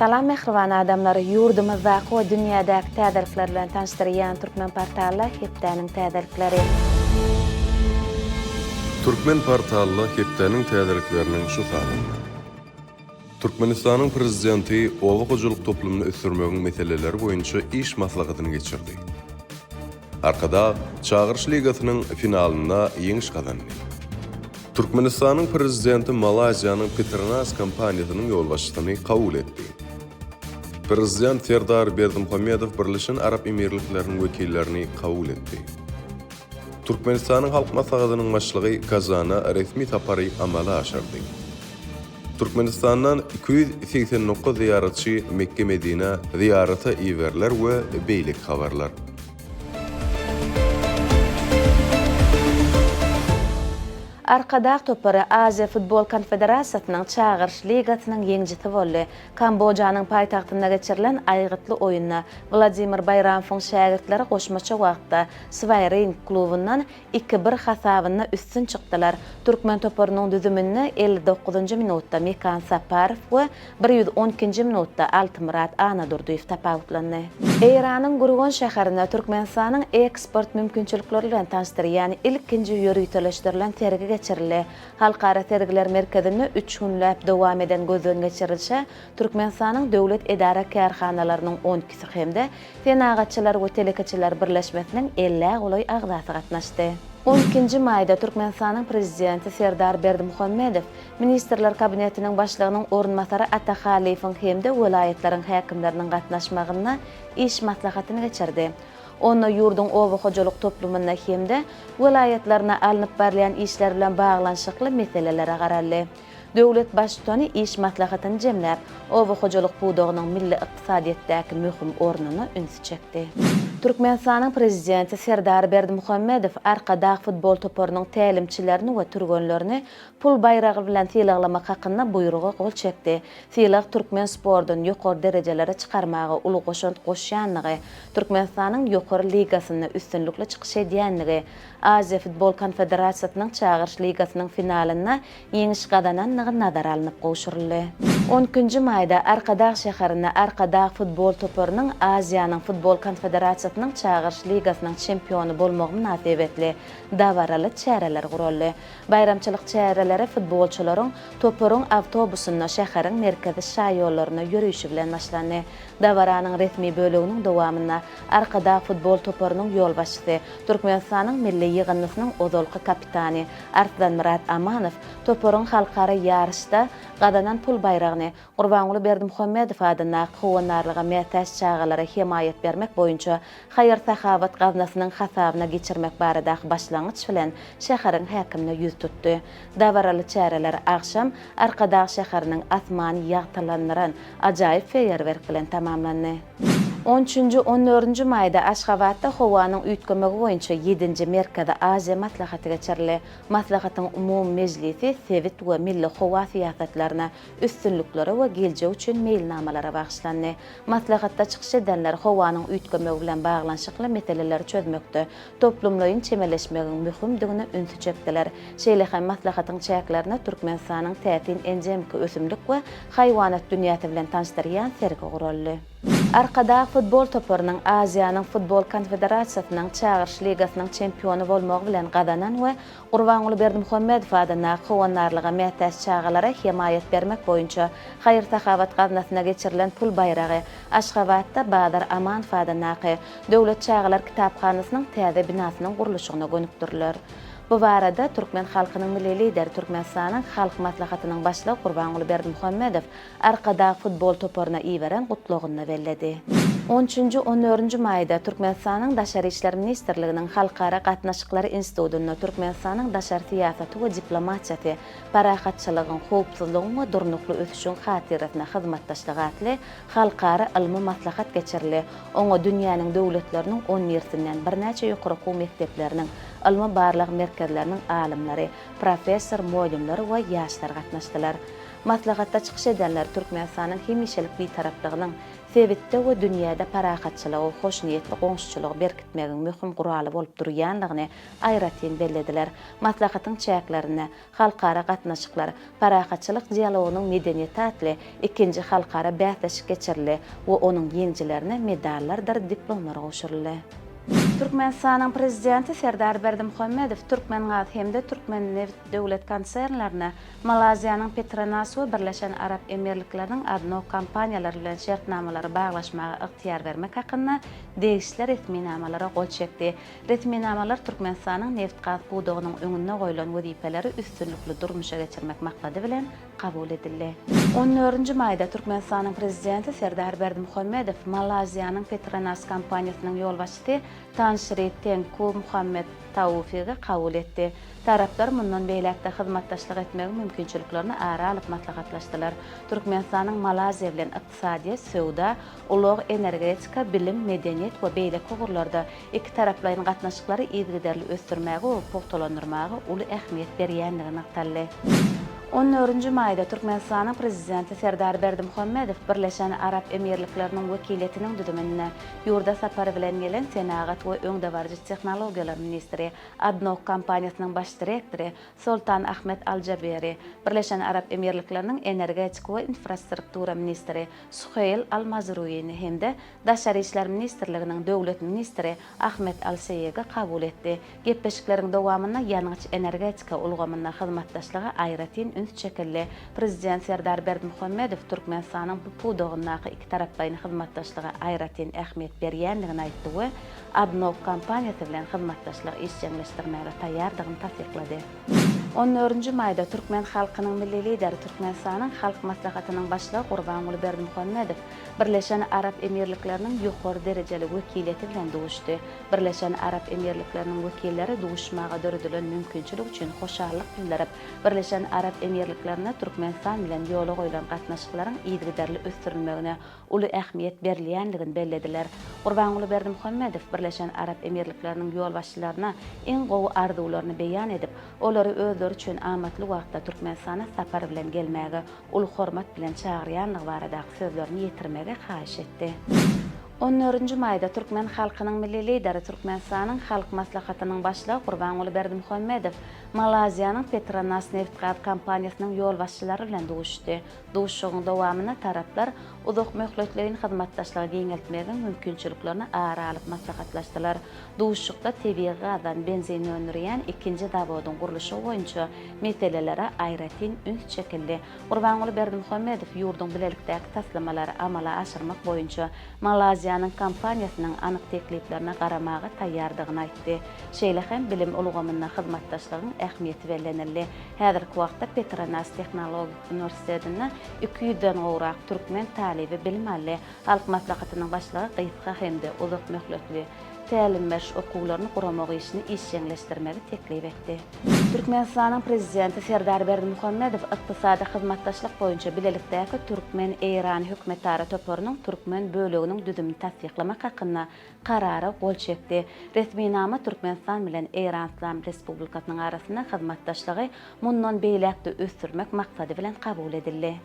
Salam mehriban adamları, yurdumuzdaki ve dünyadaki täzelikler bilen tanıştırýan Türkmen portaly Hepdäniň täzelikleri. Türkmen portaly Hepdäniň täzelikleriniň şu sanında. Türkmenistanyň prezidenti owa hojuluk toplumyny ösürmegiň meseleleri boýunça iş maslahatyny geçirdi. Arkada Çağırış Ligasynyň finalynda ýeňiş kazandy. Türkmenistanyň prezidenti Malaziýanyň Petronas kompaniýasynyň ýolbaşçysyny kabul etdi. Prezident Serdar Berdimuhammedow Birleşen Arap Emirlikleriniň wekillerini kabul etdi. Türkmenistanyň halk maslahatynyň başlygy Kazana resmi tapary amala aşyrdy. Türkmenistandan 289 ziyaretçi Mekke Medine ziyarata iwerler we beýlik habarlar. Arkada topary Aziya Futbol Konfederasyasynyň Çağırış Ligasynyň ýeňjisi boldy. Kambodjanyň paýtagtynda geçirilen aýgytly oýunda Vladimir Bayramowyň şägirdleri goşmaça wagtda Svayring klubundan 2-1 hasabyna üstün çykdylar. Türkmen toparynyň düzümini 59-njy minutda Mekan Saparow we 112-nji minutda Altymurat Anadurduýew tapawutlandy. Eýranyň Gurgan şäherine Türkmenistanyň eksport mümkinçilikleri bilen tanıştyrýan ilkinji ýörüýteleşdirilen tergi geçirildi. Halkara tergiler merkezinde 3 günläp dowam eden gözden geçirilişe Türkmenistanyň döwlet edara kärhanalarynyň 12-si hemde fenagatçylar we telekeçiler birleşmesiniň 50 goly agzasy gatnaşdy. 12-nji maýda Türkmenistanyň prezidenti Serdar Berdimuhammedow Ministrler Kabinetiniň başlygynyň orunmasary Ata Halifoň hemde welaýetleriň häkimleriniň gatnaşmagyna iş maslahatyny geçirdi. Onu yurdun owa hojuluk toplumyna hemde welaýetlerine alınıp berýän işler bilen baglanşykly meselelere garaldy. Döwlet başçysyny iş maslahatyny jemläp, owa hojuluk budagynyň milli ykdysadyýetdäki möhüm ornuny ünsü çekdi. Türkmenistanyň prezidenti Serdar Berdimuhammedow arkada futbol toparynyň tälimçilerini we türgenlerini pul bayragy bilen tilaklamak hakynda buýrugy gol çekdi. Tilak Türkmen spordyny ýokary derejelere çykarmagy uly goşant goşýanlygy, Türkmenistanyň ýokary ligasyna üstünlikle çykyş edýänligi, Aziya Futbol Konfederasyasynyň Çağırış Ligasynyň finalyna ýeňiş gazananlygy nazara alınıp gowşuruldy. 12-nji maýda Arkadağ şäherine Arkadağ futbol toparynyň Aziýanyň Futbol Konfederasyasynyň Çağırış Ligasynyň çempionu bolmagy münasibetli dawaraly çäreler guruldy. Bayramçylyk çäreleri futbolçularyň toparyň awtobusyna şäheriň merkezi şaý ýollaryna ýürüýüşi bilen başlandy. Dawaranyň resmi bölüginiň dowamyna Arkadağ futbol toparynyň ýolbaşçysy Türkmenistanyň milli ýygynysynyň ozalky kapitany Arslanmurat Amanow toparyň halkara ýarışda gazanan pul bayragyny Gurbanuly Berdimuhammedow adyna howanarlyga mätäç çağalara himayet bermek boýunça haýyr sahawat gaznasynyň hasabyna geçirmek baradaky başlangyç bilen şäheriň häkimine ýüz tutdy. Dawaraly çäreler akşam Arkadağ şäheriniň asmany ýagtylandyran ajaýyp feýerwerk bilen tamamlandy. 13-nji 14-nji maýda Aşgabatda howanyň üýtgemegi boýunça 7-nji merkezde Aziya maslahaty geçirildi. Maslahatyň umumy mejlisi sewit we milli howa siýasatlaryna üstünlikleri we geljek üçin meýilnamalara bagşlandy. Maslahatda çykyş edenler howanyň üýtgemegi bilen baglanşykly meseleleri çözmekde toplumlaryň çemeleşmeginiň möhümdigine ünsü çekdiler. Şeýle maslahatyň çäklerine Türkmenistanyň tätin enjemki ösümlik we haýwanat dünýäsi bilen tanıştyrýan sergi guruldy. Arkada futbol toparynyň Aziýanyň Futbol Konfederasyasynyň Çağırış Ligasynyň çempionu bolmagy bilen gazanan we Gurbanuly Berdimuhammedow adyna howanarlyga mätäç çağalara himayet bermek boýunça haýyr sahawat gaznasyna geçirilen pul bayragy Aşgabatda Badar Amanow adyna döwlet çağalar kitapxanasynyň täze binasynyň guruluşyna gönükdirler. Bu barada Türkmen halkynyň milli lideri Türkmenistanyň halk maslahatynyň başlygy Gurbanuly Berdimuhammedow Arkada futbol toparyna iweren gutlagyny belledi. 13-nji 14-nji maýda Türkmenistanyň Daşary işler ministrliginiň Halkara gatnaşyklary institutyna Türkmenistanyň daşary siýasaty we diplomatiýasy, parahatçylygyň, howpsuzlygyň we durnukly ösüşiň hatyrasyna hyzmatdaşlygy atly halkara ilmi maslahat geçirildi. Oňa dünýäniň döwletleriniň 10 ýersinden birnäçe ýokary mektepleriniň ilmi barlyk merkezleriniň alimleri, professor, moýlumlary we ýaşlar gatnaşdylar. Maslahatda çykyş edenler Türkmenistanyň hemişelik bir taraplygynyň sebitde we dünýäde parahatçylygy, hoşniyetli goňşuçylygy berkitmegiň möhüm guraly bolup durýanlygyny aýratyn bellediler. Maslahatyň çäklerine halkara gatnaşyklar, parahatçylyk dialogunyň medeniýeti atly ikinji halkara bähleşik geçirildi we onuň ýeňjilerine medallar, diplomlar goşuruldy. Türkmenistanyň prezidenti Serdar Berdimuhammedow Türkmengat hemde Türkmenneft döwlet konsernlerine Malaziýanyň Petronas we Birleşen Arap Emirlikleriniň adno kompaniýalary bilen şertnamalary baglaşmagy ygtyýar bermek hakynda degişler resminamalary gol çekdi. Resminamalar Türkmenistanyň neft gaz budugynyň öňüne goýulan wezipeleri üstünlikli durmuşa geçirmek maksady bilen kabul edildi. 14-nji maýda Türkmenistanyň prezidenti Serdar Berdimuhammedow Malaziýanyň Petronas kompaniýasynyň ýolbaşçysy Tanşiri Tengku Muhammed Tawfiqi kabul etdi. Taraplar mundan beýlekde hyzmatdaşlyk etmegi mümkinçiliklerini ara alyp maslahatlaşdylar. Türkmenistanyň Malaziýa bilen ykdysadyýat, söwda, ulug energetika, bilim, medeniýet we beýlek gurullarda iki taraplaryň gatnaşyklary ýygyderli ösdürmäge we pogtalandyrmagy uly ähmiýet berýändigini aýtdy. 14-nji maýda Türkmenistanyň prezidenti Serdar Berdimuhammedow Birleşen Arap Emirlikleriniň wekiliýetiniň düzümine ýurda sapary bilen gelen Senagat we öňdewarjy tehnologiýalar ministri Adnok kompaniýasynyň baş direktori Sultan Ahmet Al-Jaberi, Birleşen Arap Emirlikleriniň energetika we infrastruktura ministri Suheyl Al-Mazruyni hemde Daşary işler ministrliginiň döwlet ministri Ahmet Al-Seyegi kabul etdi. Gepleşikleriň dowamyna ýanyňyç energetika ulgamyna hyzmatdaşlygy aýratyn üns çekildi. Prezident Serdar Berdimuhammedow Türkmenistanyň bu pudugynaky iki taraplaryň hyzmatdaşlygy aýratyn ähmiýet berýändigini aýtdy we Adnok kompaniýasy bilen hyzmatdaşlyk işçileşdirmäge taýýardygyny tasdiklady. 14-nji maýda Türkmen halkynyň milli lideri Türkmenistanyň halk maslahatynyň başlygy Gurbanuly Berdimuhammedow Birleşen Arap Emirlikleriniň ýokary derejeli wekiliýeti bilen duguşdy. Birleşen Arap Emirlikleriniň wekilleri duguşmaga döredilen mümkinçilik üçin hoşallyk bildirip, Birleşen Arap Emirliklerine Türkmenistan bilen ýola goýulan gatnaşyklaryň ýygyderli ösdürilmegine uly ähmiýet berilýändigini bellediler. Gurbanuly Berdimuhammedow Birleşen Arap Emirlikleriniň ýolbaşçylaryna iň gowy arzuwlaryny beýan edip, olary özleri üçin amatly wagtda Türkmenistana sapar bilen gelmäge, uly hormat bilen çagyrýanlygy baradaky sözlerini ýetirmege haýyş etdi. 14-nji maýda Türkmen halkynyň milli lideri Türkmenistanyň halk maslahatynyň başlygy Gurbanuly Berdimuhammedow Malaziýanyň Petronas neft gaz kompaniýasynyň ýolbaşçylary bilen duguşdy. Duguşygyň dowamyna taraplar uzak möhletlerin hyzmatdaşlygy giňeltmegiň mümkinçiliklerini ara alyp maslahatlaşdylar. Duguşykda tebii gazdan benzin öndürýän ikinji dawodyň guruluşy boýunça meselelere aýratyn üns çekildi. Gurbanuly Berdimuhammedow ýurduň bilelikdäki taslamalary amala aşyrmak boýunça Malaziýanyň kompaniýasynyň anyk tekliplerine garamaga taýýardygyny aýtdy. Şeýle hem bilim ulgamyna hyzmatdaşlygyň ähmiýeti bellenildi. Häzirki wagtda Petronas Tehnologik Universitetinde 200-den gowrak türkmen talibi bilim ally, halk maslahatynyň başlygy gyzga hemde uzak möhletli tälim-berş okuwlaryny guramagy işini işçileşdirmegi teklip etdi. Türkmenistanyň prezidenti Serdar Berdimuhammedow ykdysady hyzmatdaşlyk boýunça bilelikdäki Türkmen-Eýran hökümetleri toparynyň Türkmen böleginiň düzümini tasdiklamak hakynda karara gol çekdi. Resminama Türkmenistan bilen Eýran Islam Respublikasynyň arasynda hyzmatdaşlygy mundan beýlekde ösdürmek maksady bilen kabul edildi.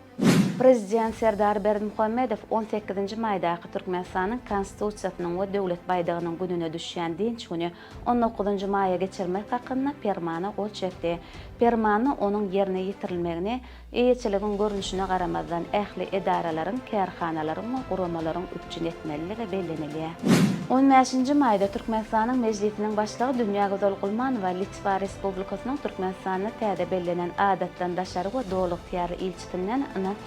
Prezident Serdar Berdimuhammedow 18-nji maýdaky Türkmenistanyň konstitusiýasynyň we döwlet baýdagynyň gününe düşýän dinç güni 19-njy maýa geçirmek hakynda permana gol çekdi. Permany onuň ýerine ýetirilmegini eýetçiligiň görünüşine garamazdan ähli edaralaryň, kärhanalaryň we guramalaryň üçin etmeliligi bellenilýär. 15-nji maýda Türkmenistanyň mejlisiniň başlygy Dünýä Gözal Gulmanowa Litwa Respublikasynyň Türkmenistanyna täze bellenen adatlandaşary we dowluk ýary ilçisinden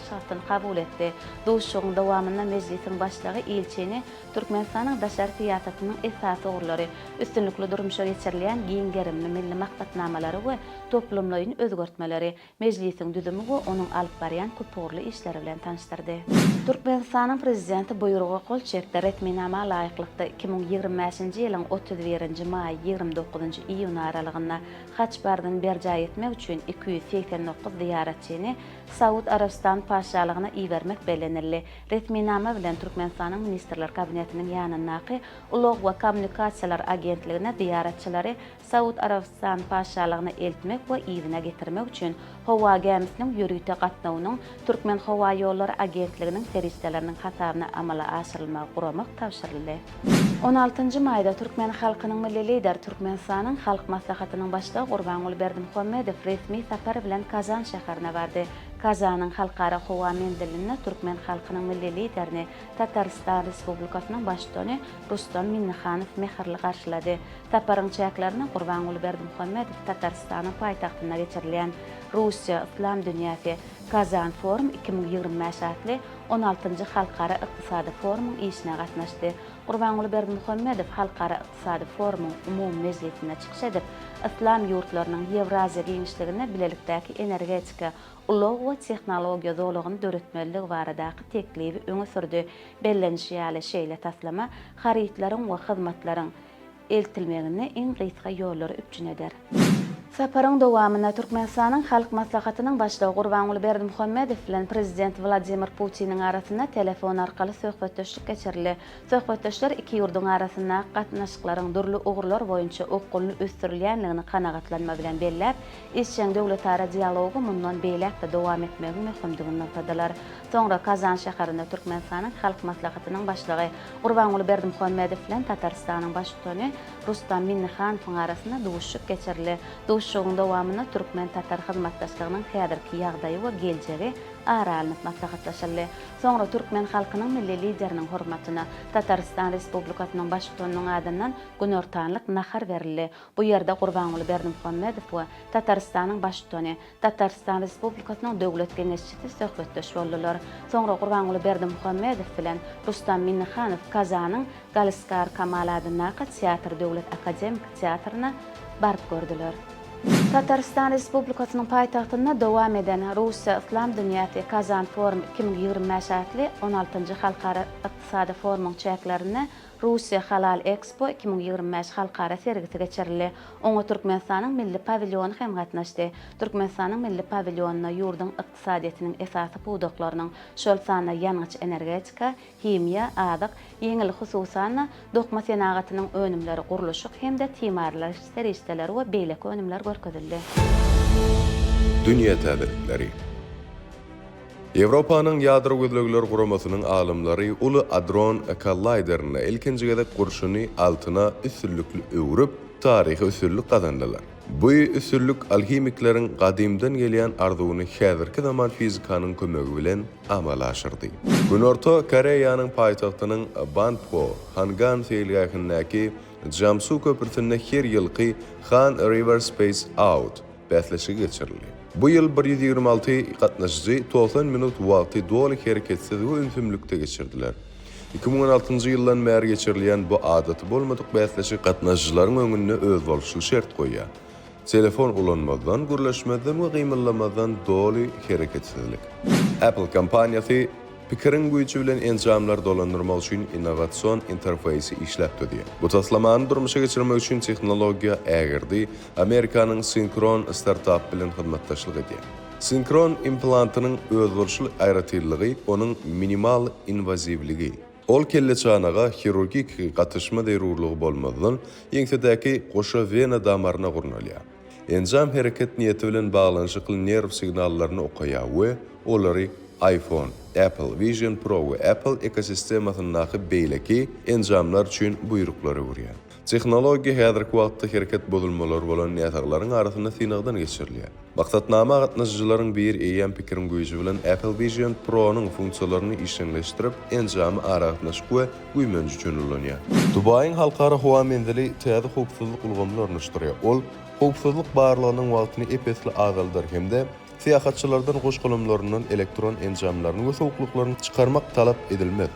şartyn kabul etdi. Duşugyň dowamyna mejlisiň başlygy ilçini Türkmenistanyň daşary siýasatynyň esasy urlary, üstünlikli durmuşa geçirilýän giňgerimli milli maksatnamalary we toplumlaryň özgertmeleri, mejlisiň düzümi we onuň alyp barýan köpürli işleri bilen tanıştyrdy. Türkmenistanyň prezidenti buýruga gol çekdi. Resminama laýyklykda 2025-nji ýylyň 31-nji maý 29-njy iýun aralygynda Haçbardan berjaý etmek üçin 289 ziyaretçini Saud Arabistan paşalygyna iýermek belenildi. Resminama bilen Türkmenistanyň Ministrler Kabinetiniň ýanyndaky Ulug we Kommunikasiýalar Agentligine ziyaretçilari Saud Arabistan paşalygyna eltmek we iýine getirmek üçin howa gemisiniň ýürüýte gatnawynyň Türkmen Howa Ýollary Agentliginiň ferişdeleriniň hasabyna amala aşyrylmagy guramak tapşyryldy. 16 maýda Türkmen halkynyň milli lider Türkmenistanyň Halk Maslahatynyň başlygy Gurbanuly Berdimuhammedow resmi sapar bilen Kazan şäherine bardy. Kazanyň halkara howa mendiline Türkmen halkynyň milli liderini Tataristan Respublikasynyň başlygy Rustam Minnihanow mehirli garşylady. Saparyň çäklerini Gurbanuly Berdimuhammedow Tataristanyň paýtagtyna geçirilýän Russiýa Islam dünýäsi Kazan Forum 2025 adly 16-njy halkara ykdysady forumyň işine gatnaşdy. Gurbanuly Berdimuhammedow halkara ykdysady forumyň umumy mezgitine çykyş edip, islam ýurtlarynyň Ewraziýa giňişligine bilelikdäki energetika, ulug we tehnologiýa dolugyny döretmeligi baradaky teklibi öňe sürdi. Bellenişi ýaly şeýle taslama haritlaryň we hyzmatlaryň eltilmegini iň gysga ýollary üçin eder. Saparyň dowamyna Türkmenistanyň Halk Maslahatynyň başlygy Gurbanuly Berdimuhammedow bilen Prezident Vladimir Putiniň arasynda telefon arkaly söhbetdeşlik geçirildi. Söhbetdeşler iki ýurduň arasynda gatnaşyklaryň durly ugurlar boýunça okuluny ösdürilýänligini kanagatlanma bilen belläp, işçiň döwletara dialogu mundan beýlekde dowam etmegi möhümdigini noktadylar. Soňra Kazan şäherinde Türkmenistanyň Halk Maslahatynyň başlygy Gurbanuly Berdimuhammedow bilen Tataristanyň başlygy Rustam Minnihanow arasynda duşuk geçirildi. Duşugyň dowamyna Türkmen Tatar hyzmatdaşlygynyň häzirki ýagdaýy we geljegi aralanyp maslahatlaşyldy. Soňra Türkmen halkynyň milli lideriniň hormatyna Tataristan Respublikasynyň başlygynyň adyndan günortanlyk nahar berildi. Bu ýerde Gurbanuly Berdimuhammedow we Tataristanyň başlygy Tataristan Respublikasynyň döwlet geňeşçisi söhbetdeş boldular. Soňra Gurbanuly Berdimuhammedow bilen Rustam Minnihanow Kazanyň Galiskar Kamal adyndaky teatr döwlet akademik teatrına barıp gördüler. Tataristan Respublikasynyň paýtagtynda dowam eden Russiýa Islam dünýäsi Kazan Forum 2025 adly 16-njy halkara ykdysady forumyň çäklerini Russiýa Halal Expo 2025 halkara sergisi geçirildi. Oňa Türkmenistanyň milli paviljony hem gatnaşdy. Türkmenistanyň milli pavilyonuna ýurduň ykdysadyetiniň esasy puwdaklarynyň şol sany ýanyç energetika, himiýa, adyk, ýeňil hususan dokma senagatynyň önümleri guruluşy hem-de timarlar serişdeleri we beýleki önümler görkezildi. Dünya täzelikleri. Ýewropanyň ýadro gözlegler guramasynyň alymlary Uly Hadron Collider'ne ilkinji gezek gurşuny altyna üsürlükli öwrüp taryhy üsürlük kazandylar. Bu üsürlük alhimikleriň gadymdan gelýän arzuwyny häzirki zaman fizikanyň kömegi bilen amala aşyrdy. Günorta Koreýanyň paýtagtynyň Banpo, Hangan şeýleýärindäki Jamsu köprüsinde her ýylky Han River Space Out bäsleşigi geçirildi. Bu ýyl 126 gatnaşyjy 90 minut wagty doly hereketsiz we ünsümlikde geçirdiler. 2016-njy ýyldan bäri geçirilýän bu adaty bolmadyk bäsleşik gatnaşyjylaryň öňüne öz bolşy şert goýýar. Telefon ulanmadan, gürleşmeden we gymyllamazdan doly hereketsizlik. Apple kompaniýasy pikirin güýçi bilen enjamlar dolandyrmak üçin innovatsion interfeýsi işläpdi. Bu taslamany durmuşa geçirmek üçin tehnologiýa ägirdi. Amerikanyň Synchron startup bilen hyzmatdaşlyk edýär. Synchron implantynyň özgörşli aýratyllygy, onuň minimal invazivligi. Ol kelle çanaga hirurgik gatyşma derurlugy bolmadan ýeňsedäki goşa vena damaryna gurnalýar. Enjam hereket niýeti bilen baglanyşykly nerv signallaryny okaýar we olary iPhone, Apple Vision Pro we Apple ekosistemasynyň beýleki enjamlar üçin buýruklary berýär. Tehnologiýa häzirki wagtda hereket bozulmalary bolan ýataklaryň arasynda synagdan geçirilýär. Maksatnama gatnaşyjylaryň bir eýen pikirin güýçi bilen Apple Vision Pro'nyň funksiýonlaryny işleňleşdirip enjamy aratnaşyk we güýmenji üçin ulanýar. Dubaýyň halkara howa mendili täze howpsuzlyk ulgamlaryny ornaşdyrýar. Ol howpsuzlyk barlygynyň wagtyny epesli azaldyr hemde seýahatçylardan goşgulumlarynyň elektron enjamlaryny we sowuklaryny çykarmak talap edilmez.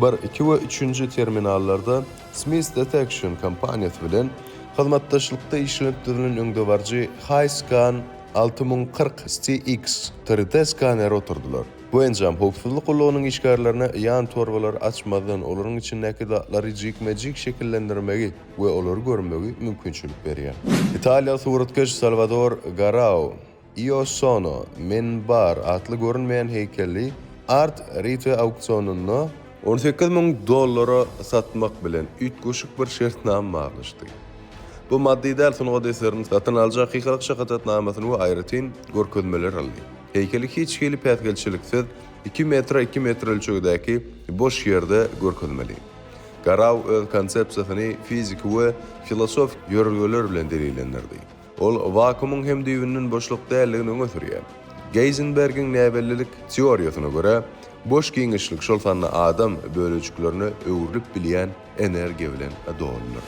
1, 2 we 3-nji terminallarda Smith Detection kompaniýasy bilen hyzmatdaşlykda işlendirilýän öňdewarjy HiScan 6040 CX 3D skaneri oturdular. Bu enjam howpsuzlyk ulugynyň işgärlerini ýan torbalar açmadan olaryň içindäki datlary jikmejik şekillendirmegi we olary görmegi mümkinçilik berýär. Italiýa suratkeş Salvador Garau Io Sono Men Bar adlı görünmeyen heykelli Art Rite auksionunu $18,000 satmak bilen ütgüşük bir şertname bağlaşdy. Bu maddi däl sunuga deserini satın alacak hakykalyk şakatatnamasyny we aýratyn görkezmeler aldy. Heykeli hiç hili pätgelçiliksiz 2 metre 2 metre ölçüdäki boş ýerde görkezmeli. Garaw öz konsepsiýasyny fizik we filosofik ýörgelger bilen delillendirdi. Ol vakumun hem düýbünün boşluk dälligini öňe sürýär. Heisenberg'in näbellilik teoriýasyna görä, boş giňişlik şol sanly adam bölüjüklerini öwürlüp bilýän energiýa bilen dolanýar.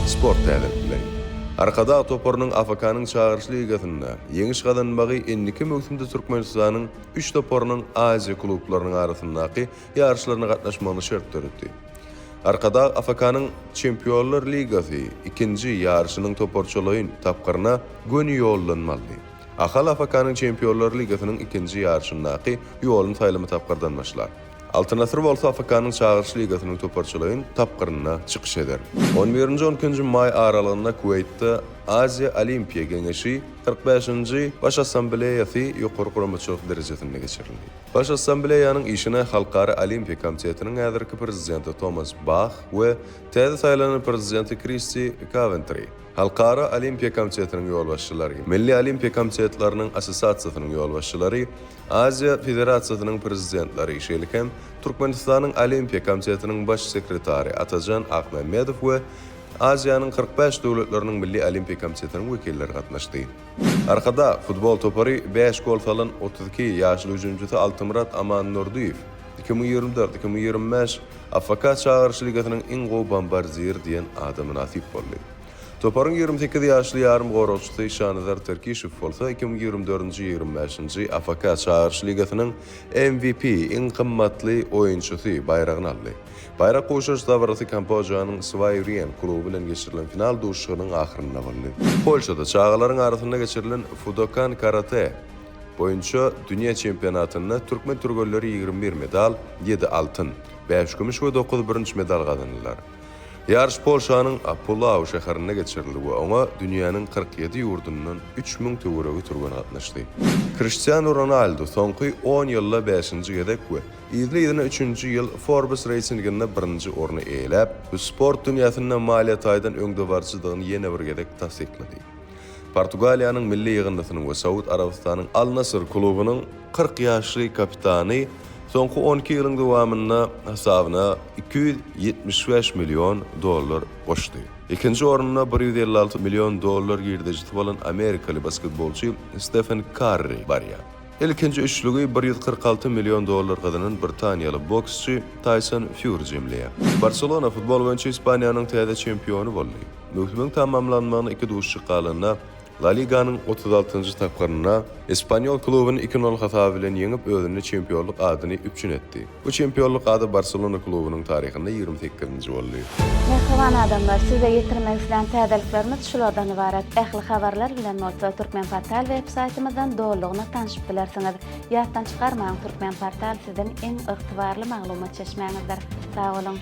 Sport tälimleri. Arkada toporunun AFK'nın çağırışlı ligasında yeňiş gadanmagy endiki mövsümde Türkmenistanyň 3 toporunun Aziya klublarynyň arasyndaky ýarşylaryna gatnaşmagyny şert töretdi. Arkada AFK'nın Çempionlar Ligasy ikinci ýarşynyň toporçylygyny tapgyryna göni ýollanmaly. Ahal AFK'nın Çempionlar Ligasynyň ikinci ýarşyndaky ýoluny saýlamy tapgyrdan başlar. Altın asır bolsa AFK'nın çağırış ligasynyň toparçylygyny tapgyryna çykyş eder. 11-12 may aralygynda Kuweytde Aziya Olimpiya Geňeşi 45-nji Baş Assambleýasy ýokary guramaçylyk derejesinde geçirildi. Baş Assambleýanyň işine Halkara Olimpiya Komitetiniň häzirki prezidenti Thomas Bach we täze saýlanan prezidenti Christy Coventry, Halkara Olimpiya Komitetiniň ýolbaşçylary, Milli Olimpiya Komitetleriniň Assosiasiýasynyň ýolbaşçylary, Aziya Federasiýasynyň prezidentleri işelikhem Türkmenistanyň Olimpiya Komitetiniň baş sekretary Atajan Akmamedov we Aziýanyň 45 döwletleriniň Milli Olimpiya Komitetiniň wekilleri gatnaşdy. Arkada futbol topary 5 gol salan 32 ýaşly hüjümçisi Altimrat Aman Nurdiýew 2024-2025 AFK çağırış ligasynyň iň gowy bombardier diýen adamy nasip boldy. Toparın 28 ýaşly ýarym goralçysy Şanazar Terkişew bolsa 2024-25 AFK çağırış ligasynyň MVP iň kymmatly oýunçysy bayragyny aldy. Bayrak goşuş dawarasy Kambojaanyň Swayrian kluby bilen geçirilen final duşugynyň ahyrynda boldy. Polşada çağalaryň arasynda geçirilen Fudokan karate boýunça dünýä çempionatynda türkmen türgölleri 21 medal, 7 altyn, 5 gümüş we 9 birinçi medal gazandylar. Yarış Polşanyň Puław şäherinde geçirildi we oňa dünýäniň 47 ýurdundan 3000 töweregi türgen gatnaşdy. Cristiano Ronaldo soňky 10 ýylda 5-nji gedek we ýylyna 3-nji ýyl Forbes reýtinginde 1-nji orny eýläp, bu sport dünýäsinde maliýet aýdan öňde barçydygyny ýene bir gedek tasdiklady. Portugaliýanyň milli ýygyndasynyň we Saud Arabistanyň Al Nassr klubynyň 40 ýaşly kapitany soňky 12 ýylyň dowamynda hesabyna $275 milyon goşdy. İkinci ornuna $156 milyon girdejiti bolan Amerikaly basketbolçy Stephen Curry barýar. İlkinji üçlügi $146 milyon gazanan Britaniýaly boksçy Tyson Fury jemleýär. Barcelona futbol boýunça Ispaniýanyň täze çempionu boldy. Mövsümiň tamamlanmagyna 2 duşy galanda La Liganyň 36-njy tapgyryna Espanyol klubyny 2-0 hasaba bilen ýeňip özüne çempionluk adyny üpçün etdi. Bu çempionluk ady Barcelona klubynyň taryhynda 28-nji boldy. Merhaban adamlar, size getirmek isleyen täzeliklerimiz şulardan ibaret. Ähli habarlar bilen bolsa Türkmen Portal websaytymyzdan dolugyna tanyşyp bilersiňiz. Ýatdan çykarmaň Türkmen Portal sizden iň ygtybarly maglumat çeşmäňizdir. Sag bolun.